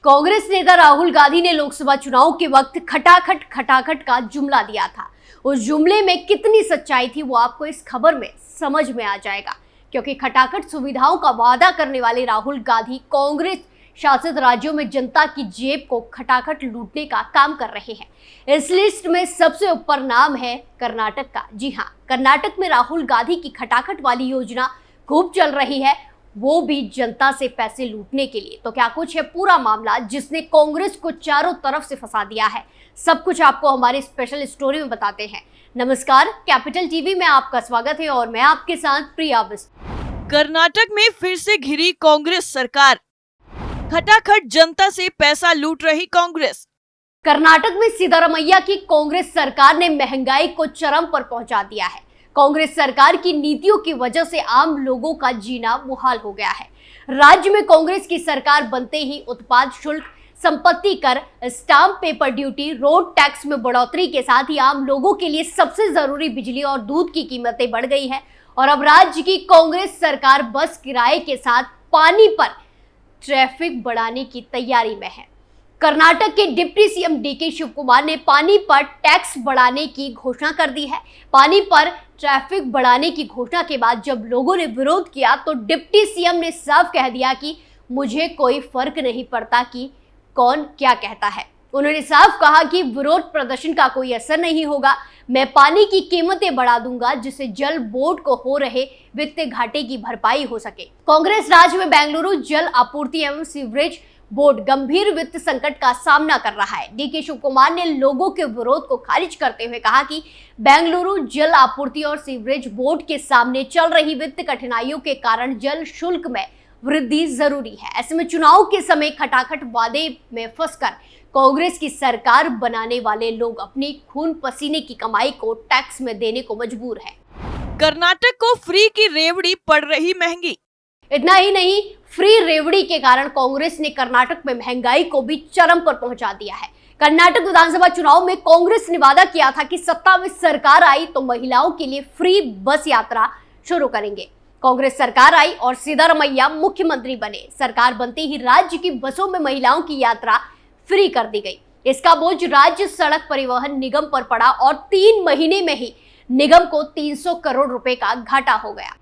कांग्रेस नेता राहुल गांधी ने लोकसभा चुनाव के वक्त खटाखट खटाखट का जुमला दिया था। उस जुमले में कितनी सच्चाई थी वो आपको इस खबर में समझ में आ जाएगा, क्योंकि खटाखट सुविधाओं का वादा करने वाले राहुल गांधी कांग्रेस शासित राज्यों में जनता की जेब को खटाखट लूटने का काम कर रहे हैं। इस लिस्ट में सबसे ऊपर नाम है कर्नाटक का। जी हाँ, कर्नाटक में राहुल गांधी की खटाखट वाली योजना खूब चल रही है, वो भी जनता से पैसे लूटने के लिए। तो क्या कुछ है पूरा मामला जिसने कांग्रेस को चारों तरफ से फंसा दिया है, सब कुछ आपको हमारी स्पेशल स्टोरी में बताते हैं। नमस्कार, कैपिटल टीवी में आपका स्वागत है और मैं आपके साथ प्रिया बिस्ट। कर्नाटक में फिर से घिरी कांग्रेस सरकार, खटाखट जनता से पैसा लूट रही कांग्रेस। कर्नाटक में सिद्धारमैया की कांग्रेस सरकार ने महंगाई को चरम पर पहुंचा दिया है। कांग्रेस सरकार की नीतियों की वजह से आम लोगों का जीना मुहाल हो गया है। राज्य में कांग्रेस की सरकार बनते ही उत्पाद शुल्क, संपत्ति कर, stamp paper duty, road tax में बढ़ोतरी के साथ ही आम लोगों के लिए सबसे जरूरी बिजली और दूध की कीमतें बढ़ गई है। और अब राज्य की कांग्रेस सरकार बस किराए के साथ पानी पर ट्रैफिक बढ़ाने की तैयारी में है। कर्नाटक के deputy CM DK Shivakumar ने पानी पर टैक्स बढ़ाने की घोषणा कर दी है। पानी पर ट्रैफिक बढ़ाने की घोषणा के बाद जब लोगों ने विरोध किया तो डिप्टी सीएम ने साफ कह दिया कि मुझे कोई फर्क नहीं पड़ता कि कौन क्या कहता है। उन्होंने साफ कहा कि विरोध प्रदर्शन का कोई असर नहीं होगा, मैं पानी की कीमतें बढ़ा दूंगा जिससे जल बोर्ड को हो रहे वित्तीय घाटे की भरपाई हो सके। कांग्रेस राज्य में बेंगलुरु जल आपूर्ति एवं सीवरेज बोर्ड गंभीर वित्त संकट का सामना कर रहा है। डीके शिव कुमार ने लोगों के विरोध को खारिज करते हुए कहा कि बेंगलुरु जल आपूर्ति और सीवरेज बोर्ड के सामने चल रही वित्त कठिनाइयों के कारण जल शुल्क में वृद्धि जरूरी है। ऐसे में चुनाव के समय खटाखट वादे में फंसकर कांग्रेस की सरकार बनाने वाले लोग अपनी खून पसीने की कमाई को टैक्स में देने को मजबूर है। कर्नाटक को फ्री की रेवड़ी पड़ रही महंगी। इतना ही नहीं, फ्री रेवड़ी के कारण कांग्रेस ने कर्नाटक में महंगाई को भी चरम पर पहुंचा दिया है। कर्नाटक विधानसभा चुनाव में कांग्रेस ने वादा किया था कि सत्ता में सरकार आई तो महिलाओं के लिए फ्री बस यात्रा शुरू करेंगे। कांग्रेस सरकार आई और सिद्धारमैया मुख्यमंत्री बने। सरकार बनते ही राज्य की बसों में महिलाओं की यात्रा फ्री कर दी गई। इसका बोझ राज्य सड़क परिवहन निगम पर पड़ा और 3 महीने में ही निगम को 300 करोड़ रुपए का घाटा हो गया।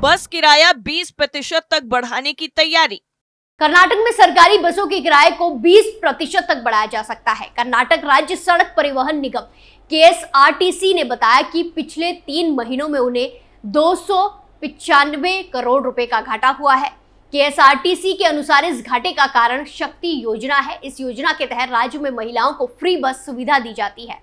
बस किराया 20% तक बढ़ाने की तैयारी। कर्नाटक में सरकारी बसों के किराए को 20% तक बढ़ाया जा सकता है। कर्नाटक राज्य सड़क परिवहन निगम KSRTC ने बताया कि पिछले 3 महीनों में उन्हें 295 करोड़ रुपए का घाटा हुआ है। KSRTC के अनुसार इस घाटे का कारण शक्ति योजना है। इस योजना के तहत राज्य में महिलाओं को फ्री बस सुविधा दी जाती है।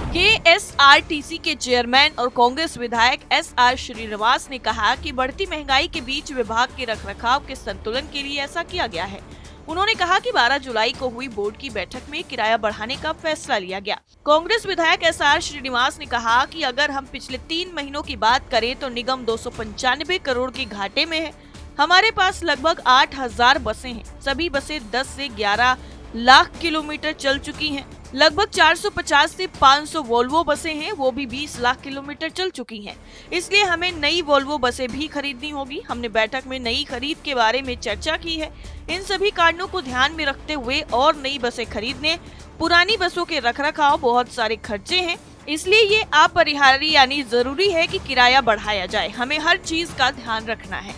KSRTC के चेयरमैन और कांग्रेस विधायक SR श्रीनिवास ने कहा कि बढ़ती महंगाई के बीच विभाग के रखरखाव के संतुलन के लिए ऐसा किया गया है। उन्होंने कहा कि 12 जुलाई को हुई बोर्ड की बैठक में किराया बढ़ाने का फैसला लिया गया। कांग्रेस विधायक SR श्रीनिवास ने कहा कि अगर हम पिछले 3 महीनों की बात करें तो निगम 295 करोड़ के घाटे में है। हमारे पास लगभग 8000 बसें हैं। सभी बसें 10 से 11 लाख किलोमीटर चल चुकी हैं। लगभग 450 से 500 वोल्वो बसें हैं, वो भी 20 लाख किलोमीटर चल चुकी हैं। इसलिए हमें नई वोल्वो बसें भी खरीदनी होगी। हमने बैठक में नई खरीद के बारे में चर्चा की है। इन सभी कारणों को ध्यान में रखते हुए और नई बसें खरीदने, पुरानी बसों के रखरखाव, बहुत सारे खर्चे हैं, इसलिए ये अपरिहार्य यानी जरूरी है कि किराया बढ़ाया जाए। हमें हर चीज का ध्यान रखना है।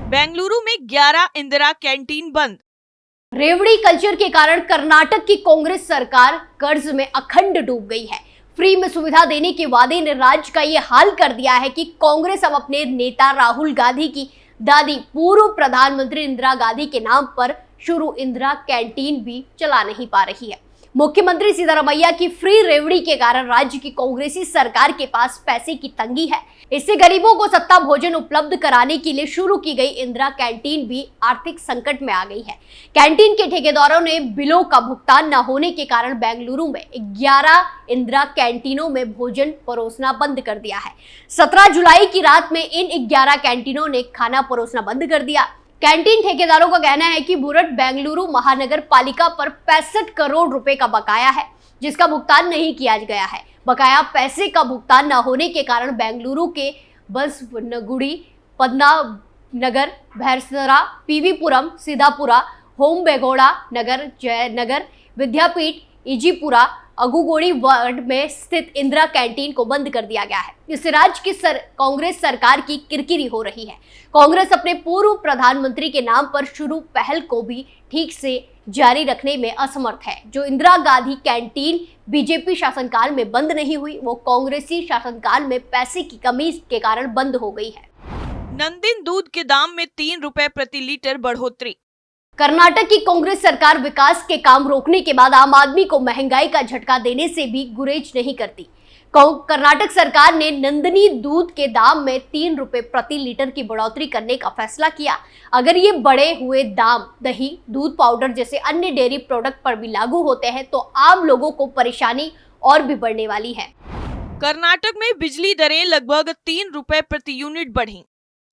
बेंगलुरु में 11 इंदिरा कैंटीन बंद। रेवड़ी कल्चर के कारण कर्नाटक की कांग्रेस सरकार कर्ज में अखंड डूब गई है। फ्री में सुविधा देने के वादे ने राज्य का ये हाल कर दिया है कि कांग्रेस अब अपने नेता राहुल गांधी की दादी पूर्व प्रधानमंत्री इंदिरा गांधी के नाम पर शुरू इंदिरा कैंटीन भी चला नहीं पा रही है। मुख्यमंत्री सिद्धारमैया की फ्री रेवड़ी के कारण राज्य की कांग्रेसी सरकार के पास पैसे की तंगी है। इससे गरीबों को सस्ता भोजन उपलब्ध कराने के लिए शुरू की गई इंदिरा कैंटीन भी आर्थिक संकट में आ गई है। कैंटीन के ठेकेदारों ने बिलों का भुगतान न होने के कारण बेंगलुरु में 11 इंदिरा कैंटीनों में भोजन परोसना बंद कर दिया है। 17 जुलाई की रात में इन 11 कैंटीनों ने खाना परोसना बंद कर दिया। कैंटीन ठेकेदारों का कहना है कि बुरट बेंगलुरु महानगर पालिका पर 65 करोड़ रुपए का बकाया है, जिसका भुगतान नहीं किया गया है। बकाया पैसे का भुगतान न होने के कारण बेंगलुरु के बसवनगुड़ी, पद्मा नगर, भैरसरा, पीवीपुरम, सिद्धापुरा, होम बेगौड़ा नगर, जयनगर, विद्यापीठ, इजीपुरा, अगुगोड़ी वार्ड में स्थित इंदिरा कैंटीन को बंद कर दिया गया है। इससे राज्य की कांग्रेस सरकार की किरकिरी हो रही है। कांग्रेस अपने पूर्व प्रधानमंत्री के नाम पर शुरू पहल को भी ठीक से जारी रखने में असमर्थ है। जो इंदिरा गांधी कैंटीन बीजेपी शासनकाल में बंद नहीं हुई, वो कांग्रेसी शासनकाल में पैसे की कमी के कारण बंद हो गई है। नंदिन दूध के दाम में 3 रुपए प्रति लीटर बढ़ोतरी। कर्नाटक की कांग्रेस सरकार विकास के काम रोकने के बाद आम आदमी को महंगाई का झटका देने से भी गुरेज नहीं करती। कर्नाटक सरकार ने नंदिनी दूध के दाम में 3 रुपए प्रति लीटर की बढ़ोतरी करने का फैसला किया। अगर ये बढ़े हुए दाम दही, दूध पाउडर जैसे अन्य डेयरी प्रोडक्ट पर भी लागू होते हैं तो आम लोगों को परेशानी और भी बढ़ने वाली है। कर्नाटक में बिजली दरें लगभग 3 रुपए प्रति यूनिट बढ़ी।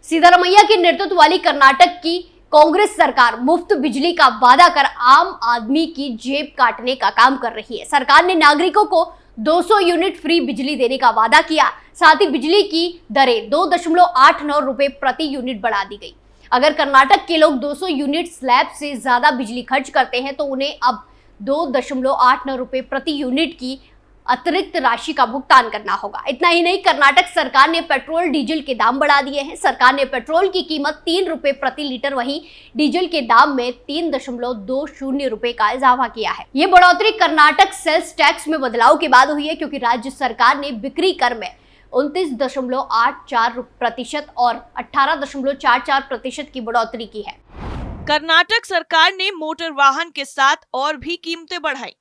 सिद्धरामैया के नेतृत्व वाली कर्नाटक की कांग्रेस सरकार मुफ्त बिजली का वादा कर आम आदमी की जेब काटने का काम कर रही है। सरकार ने नागरिकों को 200 यूनिट फ्री बिजली देने का वादा किया। साथ ही बिजली की दरें 2.89 रुपए प्रति यूनिट बढ़ा दी गई। अगर कर्नाटक के लोग 200 यूनिट स्लैब से ज्यादा बिजली खर्च करते हैं तो उन्हें अब 2.89 रुपए प्रति यूनिट की अतिरिक्त राशि का भुगतान करना होगा। इतना ही नहीं, कर्नाटक सरकार ने पेट्रोल डीजल के दाम बढ़ा दिए हैं। सरकार ने पेट्रोल की कीमत 3 रुपए प्रति लीटर, वहीं डीजल के दाम में 3.20 रुपए का इजाफा किया है। ये बढ़ोतरी कर्नाटक सेल्स टैक्स में बदलाव के बाद हुई है, क्योंकि राज्य सरकार ने बिक्री कर में 29.84% और 18.44% की बढ़ोतरी की है। कर्नाटक सरकार ने मोटर वाहन के साथ और भी कीमतें बढ़ाई।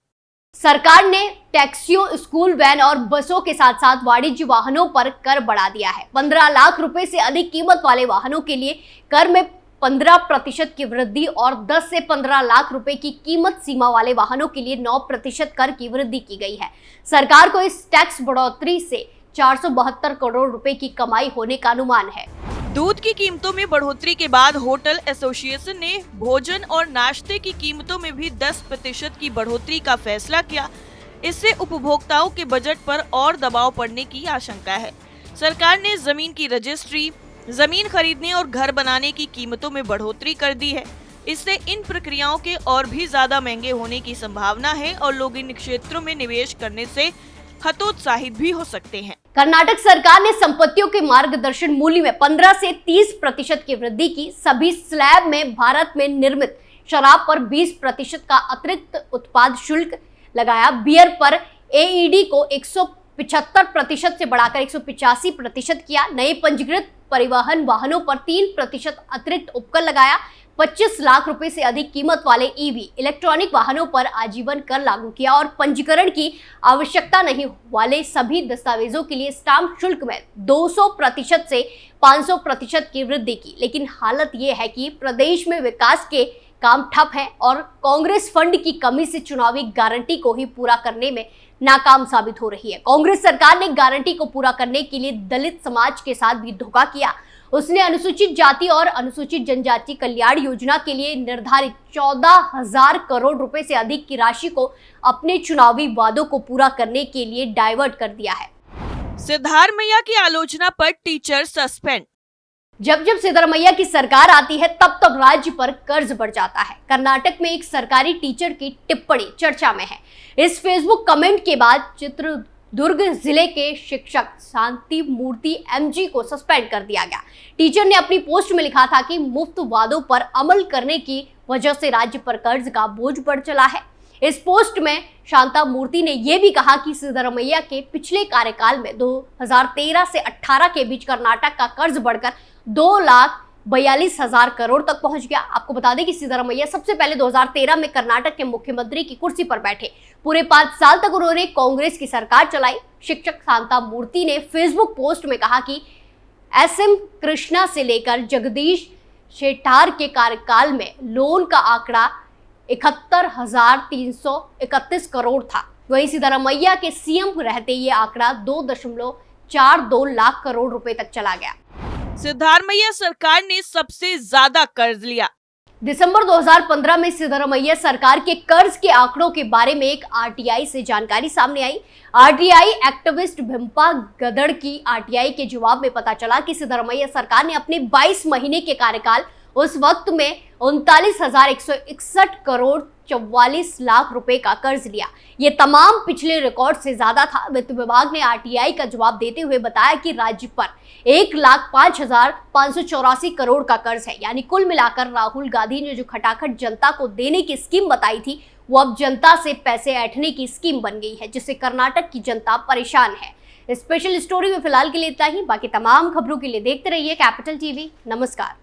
सरकार ने टैक्सियों, स्कूल वैन और बसों के साथ साथ वाणिज्य वाहनों पर कर बढ़ा दिया है। 15 लाख रुपए से अधिक कीमत वाले वाहनों के लिए कर में 15% की वृद्धि और 10 से 15 लाख रुपए की कीमत सीमा वाले वाहनों के लिए 9% कर की वृद्धि की गई है। सरकार को इस टैक्स बढ़ोतरी से 472 करोड़ रुपए की कमाई होने का अनुमान है। दूध की कीमतों में बढ़ोतरी के बाद होटल एसोसिएशन ने भोजन और नाश्ते की कीमतों में भी 10% की बढ़ोतरी का फैसला किया। इससे उपभोक्ताओं के बजट पर और दबाव पड़ने की आशंका है। सरकार ने जमीन की रजिस्ट्री, जमीन खरीदने और घर बनाने की कीमतों में बढ़ोतरी कर दी है। इससे इन प्रक्रियाओं के और भी ज्यादा महंगे होने की संभावना है और लोग इन क्षेत्रों में निवेश करने से हतोत्साहित भी हो सकते हैं। कर्नाटक सरकार ने संपत्तियों के मार्गदर्शन मूल्य में 15 से 30% की वृद्धि की। सभी स्लैब में भारत में निर्मित शराब पर 20% का अतिरिक्त उत्पाद शुल्क लगाया। बियर पर एईडी को 175% से बढ़ाकर 185% किया। नए पंजीकृत परिवहन वाहनों पर 3% अतिरिक्त उपकर लगाया। 25 लाख रुपए से अधिक कीमत वाले ईवी इलेक्ट्रॉनिक वाहनों पर आजीवन कर लागू किया और पंजीकरण की आवश्यकता नहीं वाले सभी दस्तावेजों के लिए स्टाम्प शुल्क में 200% से 500% की वृद्धि की। लेकिन हालत यह है कि प्रदेश में विकास के काम ठप हैं और कांग्रेस फंड की कमी से चुनावी गारंटी को ही पूरा करने में नाकाम साबित हो रही है। कांग्रेस सरकार ने गारंटी को पूरा करने के लिए दलित समाज के साथ भी धोखा किया। उसने अनुसूचित जाति और अनुसूचित जनजाति कल्याण योजना के लिए निर्धारित 14,000 करोड़ रुपए से अधिक की राशि को अपने चुनावी वादों को पूरा करने के लिए डाइवर्ट कर दिया है। सिद्धारमैया की आलोचना पर टीचर सस्पेंड। जब सिद्धरामैया की सरकार आती है तब राज्य पर कर्ज बढ़ जाता है। कर्नाटक में एक सरकारी टीचर की टिप्पणी चर्चा में है। इस फेसबुक कमेंट के बाद चित्रदुर्ग जिले के शिक्षक शांति मूर्ति एमजी को सस्पेंड कर दिया गया। टीचर ने अपनी पोस्ट में लिखा था कि मुफ्त वादों पर अमल करने की वजह से राज्य पर कर्ज का बोझ बढ़ चला है। इस पोस्ट में शांता मूर्ति ने यह भी कहा कि सिद्धरामैया के पिछले कार्यकाल में 2013 से 18 के बीच कर्नाटक का कर्ज बढ़कर 2,42,000 करोड़ तक पहुंच गया। आपको बता दें कि सिद्धरामैया सबसे पहले 2013 में कर्नाटक के मुख्यमंत्री की कुर्सी पर बैठे। पूरे 5 साल तक उन्होंने कांग्रेस की सरकार चलाई। शिक्षक शांता मूर्ति ने फेसबुक पोस्ट में कहा कि एसएम कृष्णा से लेकर जगदीश शेट्टार के कार्यकाल में लोन का आंकड़ा 71,331 करोड़ था। वहीं सिद्धरामैया के सीएम रहते ये आंकड़ा 2.42 लाख करोड़ रुपए तक चला गया। सिद्धारमैया सरकार ने सबसे ज्यादा कर्ज लिया। दिसंबर 2015 में सिद्धरामैया सरकार के कर्ज के आंकड़ों के बारे में एक आरटीआई से जानकारी सामने आई। आरटीआई एक्टिविस्ट भिम्पा गदड़ की आरटीआई के जवाब में पता चला कि सिद्धरामैया सरकार ने अपने 22 महीने के कार्यकाल उस वक्त में 39,161 करोड़ 44 लाख रुपए का कर्ज लिया। ये तमाम पिछले रिकॉर्ड से ज्यादा था। वित्त विभाग ने आरटीआई का जवाब देते हुए बताया कि राज्य पर 1,05,584 करोड़ का कर्ज है। यानी कुल मिलाकर राहुल गांधी ने जो खटाखट जनता को देने की स्कीम बताई थी, वो अब जनता से पैसे ऐंठने की स्कीम बन गई है, जिससे कर्नाटक की जनता परेशान है। स्पेशल स्टोरी में फिलहाल के लिए इतना ही। बाकी तमाम खबरों के लिए देखते रहिए कैपिटल टीवी। नमस्कार।